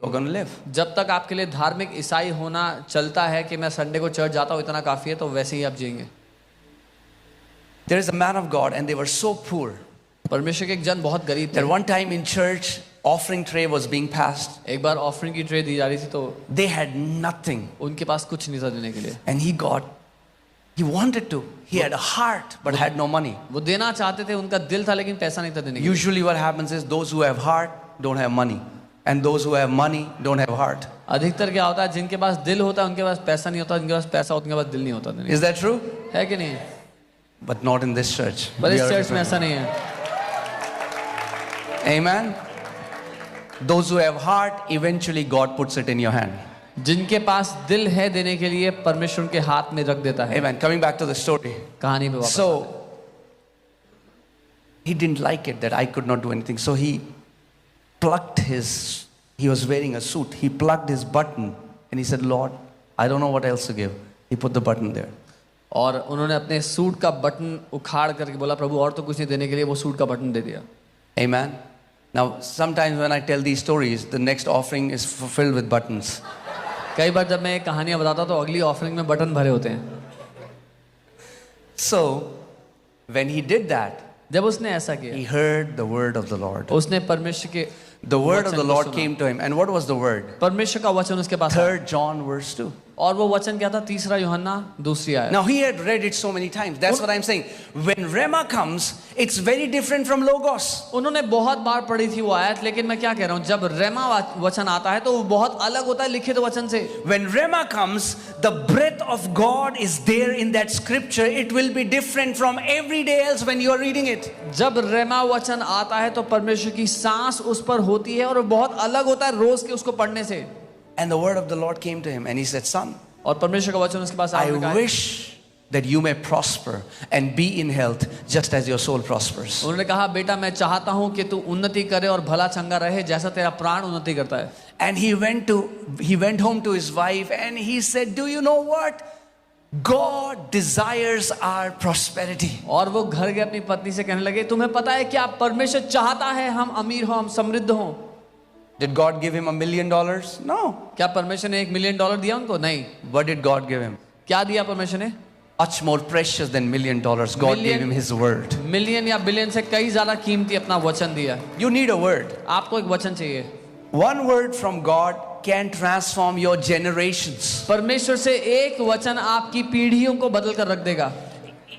you're going to live. जब तक आपके लिए धार्मिक ईसाई होना चलता है कि मैं संडे को चर्च जाता हूँ इतना काफी है, तो वैसे ही आप जिएंगे. There is a man of God and they were so poor परमेश्वर के एक जन बहुत गरीब थे. that one time in church offering tray was being passed. एक बार ऑफरिंग की ट्रे दी जा रही थी तो They had nothing उनके पास कुछ नहीं था देने के लिए. and he wanted to. He had a heart but had no money. वो देना चाहते थे, उनका दिल था लेकिन पैसा नहीं था देने के लिए. Usually what happens is those who have heart don't have money and those who have money don't have heart. अधिकतर क्या होता है, जिनके पास दिल होता है उनके पास पैसा नहीं होता, जिनके पास पैसा होता है उनके पास दिल नहीं होता देने. Is that true? है कि नहीं? But not in this church. पर We इस are चर्च में different. ऐसा नहीं है. Amen. Those who have heart, eventually God puts it in your hand. जिनके पास दिल है देने के लिए परमेश्वर के हाथ में रख देता है. Amen. Coming back to the story. कहानी पे वापस. So he didn't like it that I could not do anything. So he was wearing a suit. He plugged his button and he said, Lord, I don't know what else to give. He put the button there. और उन्होंने अपने suit का button उखाड़ करके बोला, प्रभु और तो कुछ नहीं देने के लिए वो सूट का बटन दे दिया. Amen. Now, sometimes when I tell these stories, the next offering is filled with buttons. कई बार जब मैं ये कहानियां बताता हूँ तो अगली ऑफरिंग में बटन भरे होते हैं. So, when he did that, जब उसने ऐसा किया, he heard the word of the Lord. उसने परमेश्वर के The word of वचन the को Lord सुना. came to him. And what was the word? परमेश्वर का वचन उसके पास आया. 3 John verse 2. और वो वचन क्या था? 3 यूहन्ना 2 आया. Now he had read it so many times. That's what I'm saying. When Rema comes, it's very different from Logos. उन्होंने बहुत बार पढ़ी थी वो आयत, लेकिन मैं क्या कह रहा हूँ, जब रेमा वचन आता है तो वो बहुत अलग होता है लिखित वचन से. When Rema comes, the breath of God is there in that scripture. It will be different from every day else when you are reading it. जब रेमा वचन आता है तो परमेश्वर की सांस उस पर होती है और वो बहुत अलग होता है रोज के उसको पढ़ने से. And the word of the Lord came to him and he said, Son, और परमेश्वर का वचन उसके पास आया. I wish that you may prosper and be in health just as your soul prospers. उन्होंने कहा, बेटा मैं चाहता हूँ कि तू उन्नति करे और भला चंगा रहे जैसा तेरा प्राण उन्नति करता है. And he went home to his wife and he said, do you know what? God desires our prosperity. और वो घर गए अपनी पत्नी से कहने लगे, तुम्हें पता है क्या, परमेश्वर चाहता है हम अमीर हो, हम समृद्ध हो. Did God give him $1 million? No. क्या परमेश्वर ने $1 मिलियन दिया उनको? नहीं. What did God give him? क्या दिया परमेश्वर ने? Much more precious than $1 million. God gave him his word. Million या बिलियन से कई ज्यादा कीमती अपना वचन दिया. You need a word. आपको एक वचन चाहिए. One word from God can transform your generations. परमेश्वर से एक वचन आपकी पीढ़ियों को बदल कर रख देगा.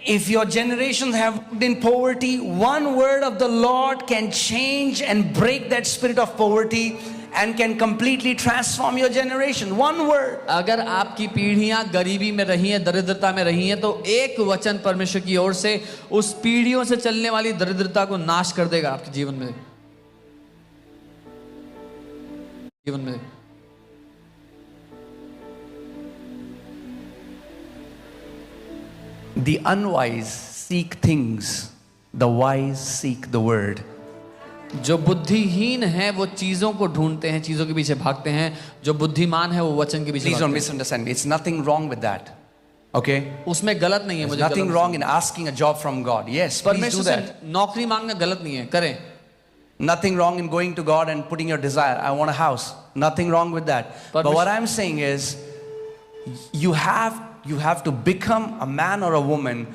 If your generations have lived in poverty, one word of the Lord can change and break that spirit of poverty and can completely transform your generation. One word. अगर आपकी पीढ़ियां गरीबी में रही हैं, दरिद्रता में रही हैं, तो एक वचन परमेश्वर की ओर से उस पीढ़ियों से चलने वाली दरिद्रता को नाश कर देगा आपके जीवन में. The unwise seek things, the wise seek the word. जो बुद्धिहीन है वो चीजों को ढूंढते हैं, चीजों के पीछे भागते हैं. जो बुद्धिमान है वो वचन के पीछे Please don't भागते हैं. misunderstand me. It's nothing wrong with that. Okay? उसमें गलत नहीं है. There's मुझे nothing गलत wrong in asking a job from God. Yes, please do परमेश्वर that. से नौकरी मांगना गलत नहीं है, करें. Nothing wrong in going to God and putting your desire. I want a house. Nothing wrong with that. But what I'm saying is, you have to become a man or a woman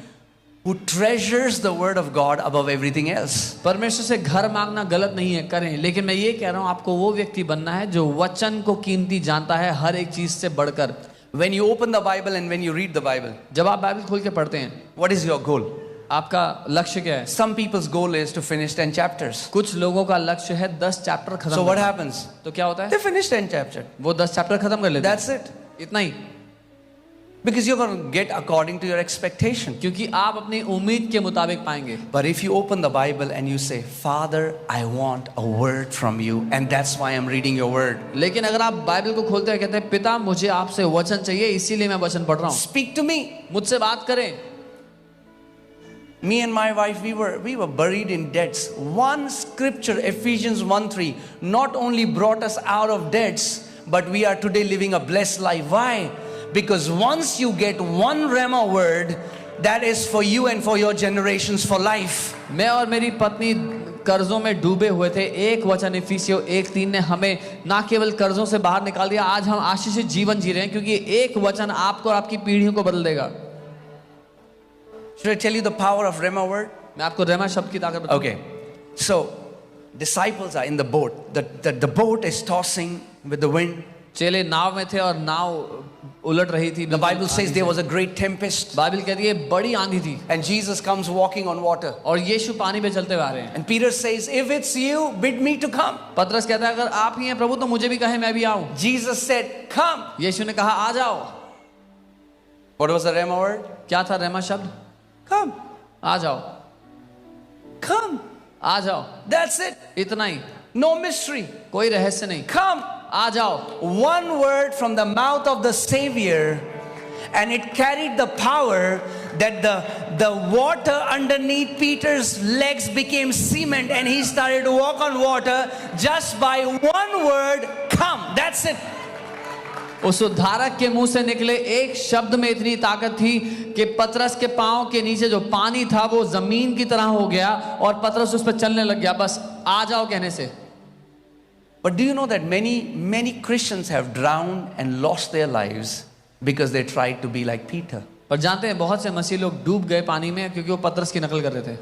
who treasures the word of God above everything else. परमेश्वर से घर मांगना गलत नहीं है, करें. लेकिन मैं ये कह रहा हूँ, आपको वो व्यक्ति बनना है जो वचन को कीमती जानता है हर एक चीज से बढ़कर. When you open the Bible and when you read the Bible, जब आप बाइबल खोल के पढ़ते हैं, what is your goal? आपका लक्ष्य क्या है? Some people's goal is to finish 10 chapters. कुछ लोगों का लक्ष्य है 10 चैप्टर खत्म. So what happens? तो क्या होता है? They finish 10 chapters. वो 10 चैप्टर खत्म कर लेते हैं. That's it. इतना ही. Because you're going to get according to your expectation. क्योंकि आप अपनी उम्मीद के मुताबिक पाएंगे. But if you open the Bible and you say, Father, I want a word from you, and that's why I'm reading your word. लेकिन अगर आप बाइबल को खोलते हैं, कहते हैं, पिता मुझे आपसे वचन चाहिए, इसीलिए मैं वचन पढ़ रहा हूँ. Speak to me. मुझसे बात करें. Me and my wife, we were buried in debts. One scripture, Ephesians 1:3, not only brought us out of debts, but we are today living a blessed life. Why? Because once you get one Rhema word, that is for you and for your generations for life. मैं और मेरी पत्नी कर्जों में डूबे हुए थे, एक वचन इफिसियों 1:3 ने हमें ना केवल कर्जों से बाहर निकाल दिया, आज हम आशीषित जीवन जी रहे हैं, क्योंकि एक वचन आपको और आपकी पीढ़ियों को बदल देगा। Should I tell you the power of Rhema word? मैं आपको रेमा शब्द की ताकत बताऊं। Okay. So, disciples are in the boat. The boat is tossing with the wind. चेले नाव में थे और नाव उलट रही थी। The Bible says there was a great tempest. Bible कहती है बड़ी आंधी थी And Jesus comes walking on water. और यीशु पानी पे चलते हुए आ रहे हैं। And Peter says, if it's you, bid me to come. पतरस कहता है अगर आप ही हैं प्रभु तो मुझे भी कहे मैं भी आऊं। Jesus said, come. यीशु ने कहा आ जाओ। What was the Rhema word? क्या था रेमा शब्द? Come. आ जाओ, Come. आ जाओ, That's it. इतना ही, No mystery. कोई रहस्य नहीं, Come. आ जाओ। One word from the mouth of the Savior, and it carried the power that the water underneath Peter's legs became cement, and he started to walk on water just by one word, come. That's it. उस उद्धारक के मुंह से निकले एक शब्द में इतनी ताकत थी कि पतरस के पांव के नीचे जो पानी था वो जमीन की तरह हो गया और पतरस उस पर चलने लग गया, बस आ जाओ कहने से। But do you know that many Christians have drowned and lost their lives because they tried to be like Peter? पर जानते हैं बहुत से मसीह लोग डूब गए पानी में क्योंकि वो पतरस की नकल कर रहे थे।